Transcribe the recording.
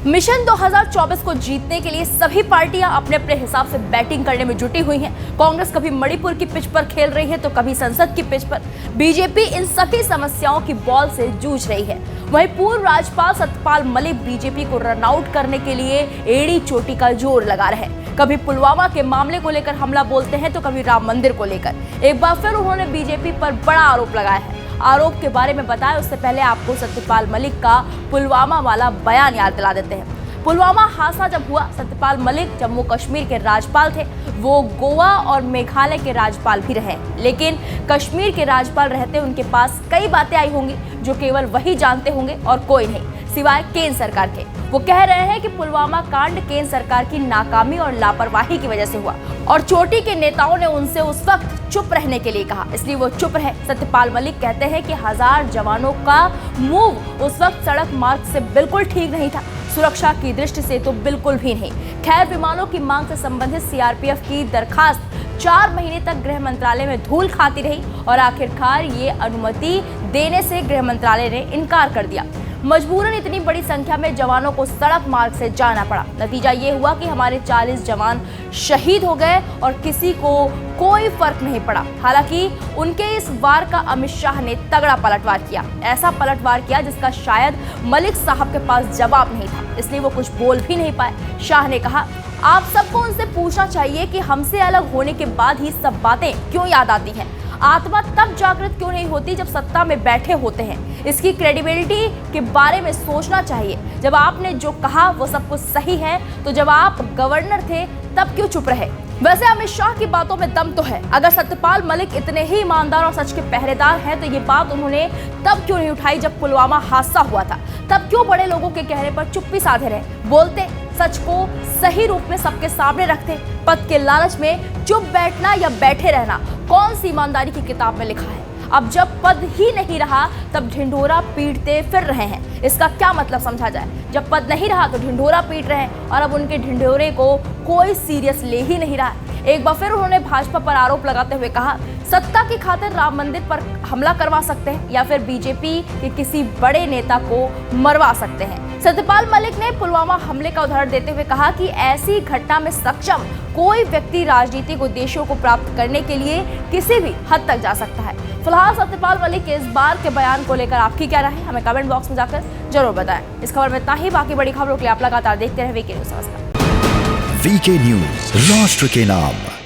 Mission 2024 को जीतने के लिए सभी पार्टियां अपने अपने हिसाब से बैटिंग करने में जुटी हुई हैं। कांग्रेस कभी मणिपुर की पिच पर खेल रही है तो कभी संसद की पिच पर। बीजेपी इन सभी समस्याओं की बॉल से जूझ रही है। वहीं पूर्व राज्यपाल सत्यपाल मलिक बीजेपी को रन आउट करने के लिए एड़ी चोटी का जोर लगा रहे हैं। कभी पुलवामा के मामले को लेकर हमला बोलते हैं तो कभी राम मंदिर को लेकर। एक बार फिर उन्होंने बीजेपी पर बड़ा आरोप लगाया है। आरोप के बारे में बताएं उससे पहले आपको सत्यपाल मलिक का पुलवामा वाला बयान याद दिला देते हैं। पुलवामा हादसा जब हुआ, सत्यपाल मलिक जम्मू कश्मीर के राज्यपाल थे। वो गोवा और मेघालय के राज्यपाल भी रहे, लेकिन कश्मीर के राज्यपाल रहते उनके पास कई बातें आई होंगी जो केवल वही जानते होंगे और कोई नहीं, सिवाय केंद्र सरकार के। वो कह रहे हैं कि पुलवामा कांड केंद्र सरकार की नाकामी और लापरवाही की वजह से हुआ और चोटी के नेताओं ने उनसे उस वक्त चुप रहने के लिए कहा, इसलिए वो चुप रहे। सत्यपाल मलिक कहते हैं कि 1000 जवानों का मूव उस वक्त सड़क मार्ग से बिल्कुल ठीक नहीं था, सुरक्षा की दृष्टि से तो बिल्कुल भी नहीं। खैर, विमानों की मांग से संबंधित सीआरपीएफ की दरखास्त 4 महीने तक गृह मंत्रालय में धूल खाती रही और आखिरकार ये अनुमति देने से गृह मंत्रालय ने इनकार कर दिया। मजबूरन इतनी बड़ी संख्या में जवानों को सड़क मार्ग से जाना पड़ा। नतीजा ये हुआ कि हमारे 40 जवान शहीद हो गए और किसी को कोई फर्क नहीं पड़ा। हालांकि उनके इस वार का अमित शाह ने तगड़ा पलटवार किया, ऐसा पलटवार किया जिसका शायद मलिक साहब के पास जवाब नहीं था, इसलिए वो कुछ बोल भी नहीं पाए। शाह ने कहा, आप सबको उनसे पूछना चाहिए कि हमसे अलग होने के बाद ही सब बातें क्यों याद आती हैं। आत्मा तब जागृत क्यों नहीं होती जब सत्ता में बैठे होते हैं। इसकी क्रेडिबिलिटी के बारे में सोचना चाहिए। जब आपने जो कहा वो सब कुछ सही है तो जब आप गवर्नर थे तब क्यों चुप रहे। वैसे अमित शाह की बातों में दम तो है। अगर सत्यपाल मलिक इतने ही ईमानदार और सच के पहरेदार हैं तो ये बात उन्होंने तब क्यों नहीं उठाई जब पुलवामा हादसा हुआ था। तब क्यों बड़े लोगों के कहने पर चुप्पी साधे रहे, बोलते, सच को सही रूप में सबके सामने रखते। पद के लालच में चुप बैठना या बैठे रहना कौन सी ईमानदारी की किताब में लिखा है। अब जब पद ही नहीं रहा तब ढिंढोरा पीटते फिर रहे हैं। इसका क्या मतलब समझा जाए। जब पद नहीं रहा तो ढिंढोरा पीट रहे हैं और अब उनके ढिंढोरे को कोई सीरियस ले ही नहीं रहा। एक बार फिर उन्होंने भाजपा पर आरोप लगाते हुए कहा, सत्ता की खातिर राम मंदिर पर हमला करवा सकते हैं या फिर बीजेपी के किसी बड़े नेता को मरवा सकते हैं। सत्यपाल मलिक ने पुलवामा हमले का उदाहरण देते हुए कहा कि ऐसी घटना में सक्षम कोई व्यक्ति राजनीतिक उद्देश्यों को प्राप्त करने के लिए किसी भी हद तक जा सकता है। फिलहाल सत्यपाल मलिक के इस बार के बयान को लेकर आपकी क्या राय है, हमें कमेंट बॉक्स में जाकर जरूर बताएं। इस खबर में इतना ही। बाकी बड़ी खबरों के लिए आप लगातार देखते रहे वीके न्यूज। नमस्कार। वीके न्यूज, राष्ट्र के नाम।